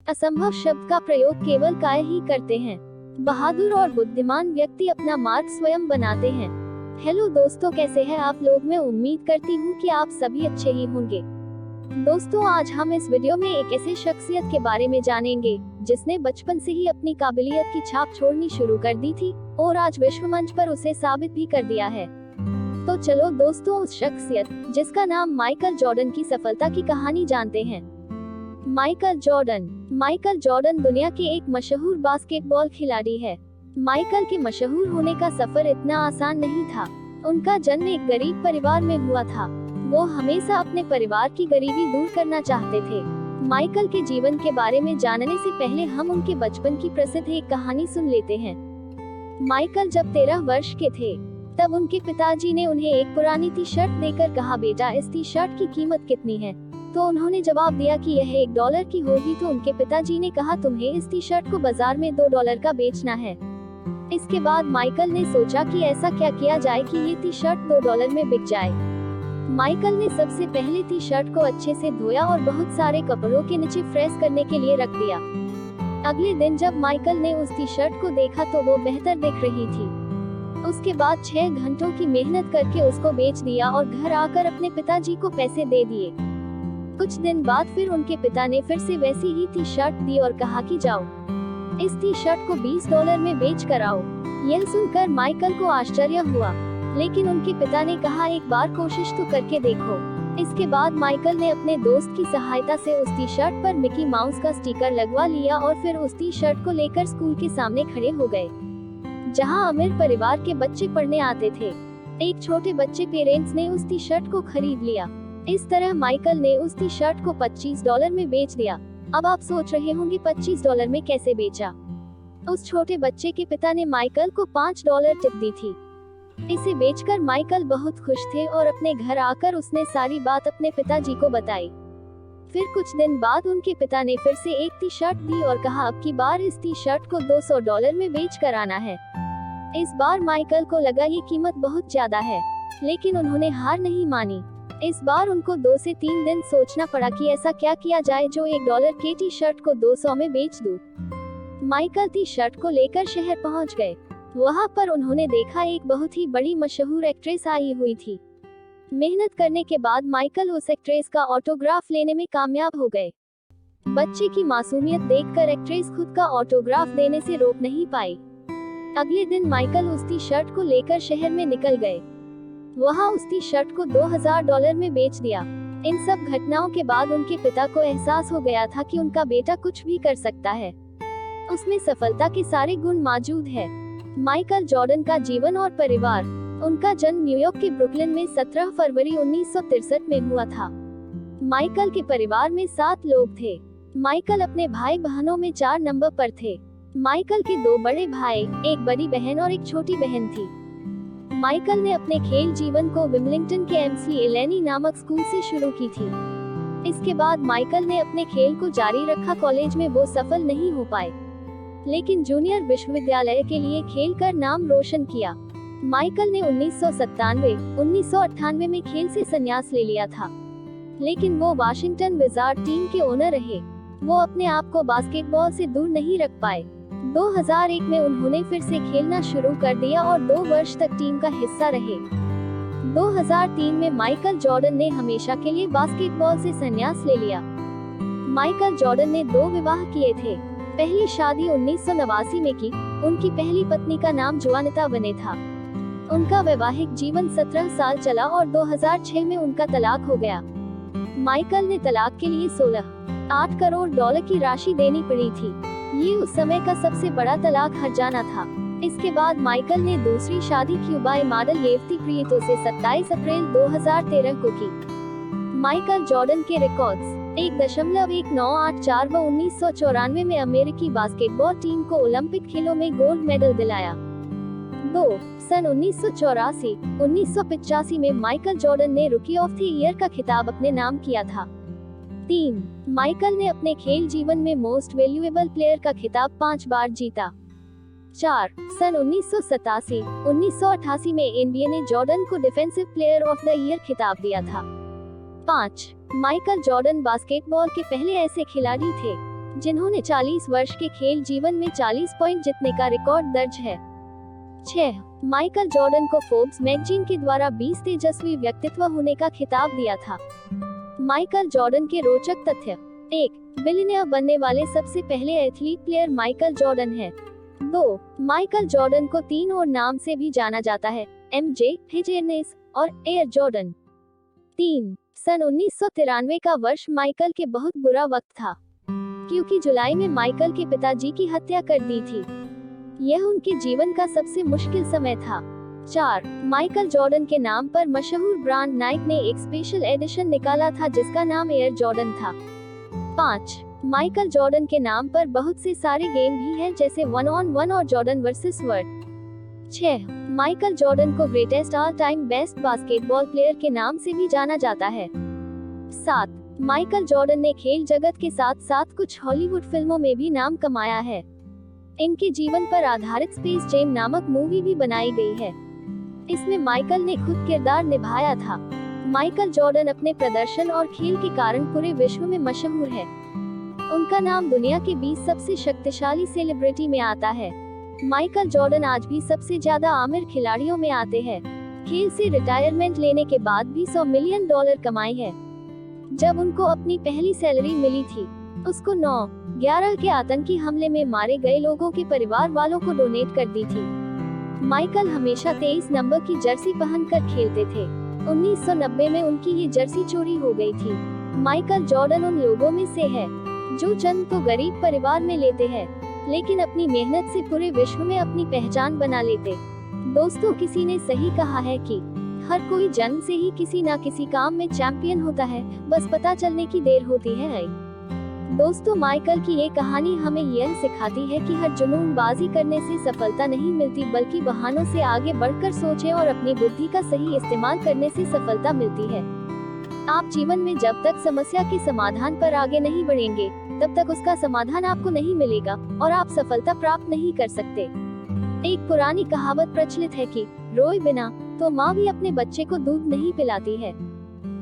असंभव शब्द का प्रयोग केवल काय ही करते हैं। बहादुर और बुद्धिमान व्यक्ति अपना मार्ग स्वयं बनाते हैं। हेलो दोस्तों, कैसे हैं आप लोग। मैं उम्मीद करती हूँ कि आप सभी अच्छे ही होंगे। दोस्तों, आज हम इस वीडियो में एक ऐसे शख्सियत के बारे में जानेंगे जिसने बचपन से ही अपनी काबिलियत की छाप छोड़नी शुरू कर दी थी और आज विश्व मंच पर उसे साबित भी कर दिया है। तो चलो दोस्तों, उस शख्सियत जिसका नाम माइकल जॉर्डन की सफलता की कहानी जानते हैं। माइकल जॉर्डन दुनिया के एक मशहूर बास्केटबॉल खिलाड़ी है। माइकल के मशहूर होने का सफर इतना आसान नहीं था। उनका जन्म एक गरीब परिवार में हुआ था। वो हमेशा अपने परिवार की गरीबी दूर करना चाहते थे। माइकल के जीवन के बारे में जानने से पहले हम उनके बचपन की प्रसिद्ध एक कहानी सुन लेते हैं। माइकल जब 13 वर्ष के थे तब उनके पिताजी ने उन्हें एक पुरानी टी शर्ट देकर कहा, बेटा इस टी शर्ट की कीमत कितनी है। तो उन्होंने जवाब दिया कि यह $1 की होगी। तो उनके पिताजी ने कहा, तुम्हें इस टी शर्ट को बाजार में $2 का बेचना है। इसके बाद माइकल ने सोचा कि ऐसा क्या किया जाए कि ये टी शर्ट $2 में बिक जाए। माइकल ने सबसे पहले टी शर्ट को अच्छे से धोया और बहुत सारे कपड़ों के नीचे प्रेस करने के लिए रख दिया। अगले दिन जब माइकल ने उस टी शर्ट को देखा तो वो बेहतर दिख रही थी। उसके बाद 6 घंटों की मेहनत करके उसको बेच दिया और घर आकर अपने पिताजी को पैसे दे दिए। कुछ दिन बाद फिर उनके पिता ने फिर से वैसी ही टी शर्ट दी और कहा कि जाओ इस टी शर्ट को $20 में बेच कर आओ। यह सुनकर माइकल को आश्चर्य हुआ, लेकिन उनके पिता ने कहा, एक बार कोशिश तो करके देखो। इसके बाद माइकल ने अपने दोस्त की सहायता से उस टी शर्ट पर मिकी माउस का स्टिकर लगवा लिया और फिर उस टी शर्ट को लेकर स्कूल के सामने खड़े हो गए, जहां अमीर परिवार के बच्चे पढ़ने आते थे। एक छोटे बच्चे पेरेंट्स ने उस टी शर्ट को खरीद लिया। इस तरह माइकल ने उस टी शर्ट को $25 में बेच दिया। अब आप सोच रहे होंगे $25 में कैसे बेचा। उस छोटे बच्चे के पिता ने माइकल को $5 टिप दी थी। इसे बेचकर माइकल बहुत खुश थे और अपने घर आकर उसने सारी बात अपने पिताजी को बताई। फिर कुछ दिन बाद उनके पिता ने फिर से एक टी शर्ट दी और कहा, अब की बार इस टी शर्ट को $200 में बेच कर आना है। इस बार माइकल को लगा ये कीमत बहुत ज्यादा है, लेकिन उन्होंने हार नहीं मानी। इस बार उनको 2 से 3 दिन सोचना पड़ा कि ऐसा क्या किया जाए जो $1 के टी शर्ट को 200 में बेच दूं। माइकल टी शर्ट को लेकर शहर पहुंच गए। वहां पर उन्होंने देखा एक बहुत ही बड़ी मशहूर एक्ट्रेस आई हुई थी। मेहनत करने के बाद माइकल उस एक्ट्रेस का ऑटोग्राफ लेने में कामयाब हो गए। बच्चे की मासूमियत देखकर एक्ट्रेस खुद का ऑटोग्राफ देने से रोक नहीं पाई। अगले दिन माइकल उस टी शर्ट को लेकर शहर में निकल गए। वहां उस टी शर्ट को $2000 में बेच दिया। इन सब घटनाओं के बाद उनके पिता को एहसास हो गया था कि उनका बेटा कुछ भी कर सकता है। उसमें सफलता के सारे गुण मौजूद है। माइकल जॉर्डन का जीवन और परिवार। उनका जन्म न्यूयॉर्क के ब्रुकलिन में 17 फरवरी 1963 में हुआ था। माइकल के परिवार में 7 लोग थे। माइकल अपने भाई बहनों में 4 नंबर पर थे। माइकल के 2 बड़े भाई, एक बड़ी बहन और एक छोटी बहन थी। माइकल ने अपने खेल जीवन को विमिंगटन के MC एलेनी नामक स्कूल से शुरू की थी। इसके बाद माइकल ने अपने खेल को जारी रखा। कॉलेज में वो सफल नहीं हो पाए, लेकिन जूनियर विश्वविद्यालय के लिए खेल कर नाम रोशन किया। माइकल ने 1997-1998 में खेल से संन्यास ले लिया था, लेकिन वो वाशिंगटन विजार्ड टीम के ओनर रहे। वो अपने आप को बास्केटबॉल से दूर नहीं रख पाए। 2001 में उन्होंने फिर से खेलना शुरू कर दिया और 2 वर्ष तक टीम का हिस्सा रहे। 2003 में माइकल जॉर्डन ने हमेशा के लिए बास्केटबॉल से संन्यास ले लिया। माइकल जॉर्डन ने 2 विवाह किए थे। पहली शादी 1989 में की। उनकी पहली पत्नी का नाम जोआनिता बने था। उनका वैवाहिक जीवन 17 साल चला और 2006 में उनका तलाक हो गया। माइकल ने तलाक के लिए $16.8 करोड़ की राशि देनी पड़ी थी। ये उस समय का सबसे बड़ा तलाक हर्जाना था। इसके बाद माइकल ने दूसरी शादी क्यूबाई मॉडल येवती प्रिएतो से 27 अप्रैल 2013 को की। माइकल जॉर्डन के रिकॉर्ड्स 1.1984 व 1994 में अमेरिकी बास्केटबॉल टीम को ओलंपिक खेलों में गोल्ड मेडल दिलाया। 2. सन 1984-1985 में माइकल जॉर्डन ने रुकी ऑफ द ईयर का खिताब अपने नाम किया था। 3. माइकल ने अपने खेल जीवन में मोस्ट वैल्यूएबल प्लेयर का खिताब 5 बार जीता। 4. सन 1987-1988 में NBA ने जॉर्डन को defensive player of the year खिताब दिया था। 5. माइकल जॉर्डन बास्केटबॉल के पहले ऐसे खिलाड़ी थे जिन्होंने 40 वर्ष के खेल जीवन में 40 पॉइंट जीतने का रिकॉर्ड दर्ज है। 6. माइकल जॉर्डन को फोर्ब्स मैगजीन के द्वारा 20 तेजस्वी व्यक्तित्व होने का खिताब दिया था। माइकल जॉर्डन के रोचक तथ्य। 1. बिलियनियर बनने वाले सबसे पहले एथलीट प्लेयर माइकल जॉर्डन है। 2. माइकल जॉर्डन को 3 और नाम से भी जाना जाता है, MJ, हिजेनेस और एयर जॉर्डन। 3. सन 1993 का वर्ष माइकल के बहुत बुरा वक्त था, क्योंकि जुलाई में माइकल के पिताजी की हत्या कर दी थी। यह उनके जीवन का सबसे मुश्किल समय था। 4. माइकल जॉर्डन के नाम पर मशहूर ब्रांड नाइक ने एक स्पेशल एडिशन निकाला था जिसका नाम एयर जॉर्डन था। 5. माइकल जॉर्डन के नाम पर बहुत से सारे गेम भी हैं जैसे 1-on-1 और Jordan versus world. 6. Michael Jordan को greatest all time best basketball player के नाम से भी जाना जाता है। 7. माइकल जॉर्डन ने खेल जगत के साथ साथ कुछ हॉलीवुड फिल्मों में भी नाम कमाया है। इनके जीवन पर आधारित स्पेस जेम नामक मूवी भी बनाई गई है। इसमें माइकल ने खुद किरदार निभाया था। माइकल जॉर्डन अपने प्रदर्शन और खेल के कारण पूरे विश्व में मशहूर है। उनका नाम दुनिया के 20 सबसे शक्तिशाली सेलिब्रिटी में आता है। माइकल जॉर्डन आज भी सबसे ज्यादा आमिर खिलाड़ियों में आते हैं। खेल से रिटायरमेंट लेने के बाद भी $100 मिलियन कमाए हैं। जब उनको अपनी पहली सैलरी मिली थी, उसको 9/11 के आतंकी हमले में मारे गए लोगों के परिवार वालों को डोनेट कर दी थी। माइकल हमेशा 23 नंबर की जर्सी पहनकर खेलते थे। 1990 में उनकी ये जर्सी चोरी हो गई थी। माइकल जॉर्डन उन लोगों में से है जो जन्म तो गरीब परिवार में लेते हैं, लेकिन अपनी मेहनत से पूरे विश्व में अपनी पहचान बना लेते। दोस्तों, किसी ने सही कहा है कि हर कोई जन्म से ही किसी ना किसी काम में चैंपियन होता है, बस पता चलने की देर होती है। दोस्तों, माइकल की ये कहानी हमें यह सिखाती है कि हर जुनूनबाजी करने से सफलता नहीं मिलती, बल्कि बहानों से आगे बढ़कर सोचें और अपनी बुद्धि का सही इस्तेमाल करने से सफलता मिलती है। आप जीवन में जब तक समस्या के समाधान पर आगे नहीं बढ़ेंगे, तब तक उसका समाधान आपको नहीं मिलेगा और आप सफलता प्राप्त नहीं कर सकते। एक पुरानी कहावत प्रचलित है कि रोए बिना तो माँ भी अपने बच्चे को दूध नहीं पिलाती है।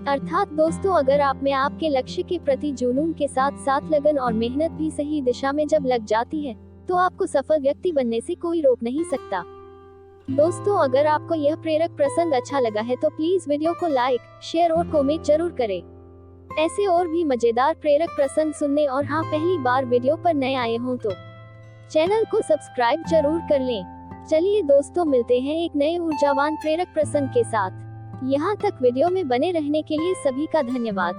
अर्थात दोस्तों, अगर आप में आपके लक्ष्य के प्रति जुनून के साथ साथ लगन और मेहनत भी सही दिशा में जब लग जाती है, तो आपको सफल व्यक्ति बनने से कोई रोक नहीं सकता। दोस्तों, अगर आपको यह प्रेरक प्रसंग अच्छा लगा है तो प्लीज वीडियो को लाइक, शेयर और कमेंट जरूर करें। ऐसे और भी मजेदार प्रेरक प्रसंग सुनने और हाँ, पहली बार वीडियो पर नए आए हों तो चैनल को सब्सक्राइब जरूर कर लें। चलिए दोस्तों, मिलते हैं एक नए ऊर्जावान प्रेरक प्रसंग के साथ। यहाँ तक वीडियो में बने रहने के लिए सभी का धन्यवाद।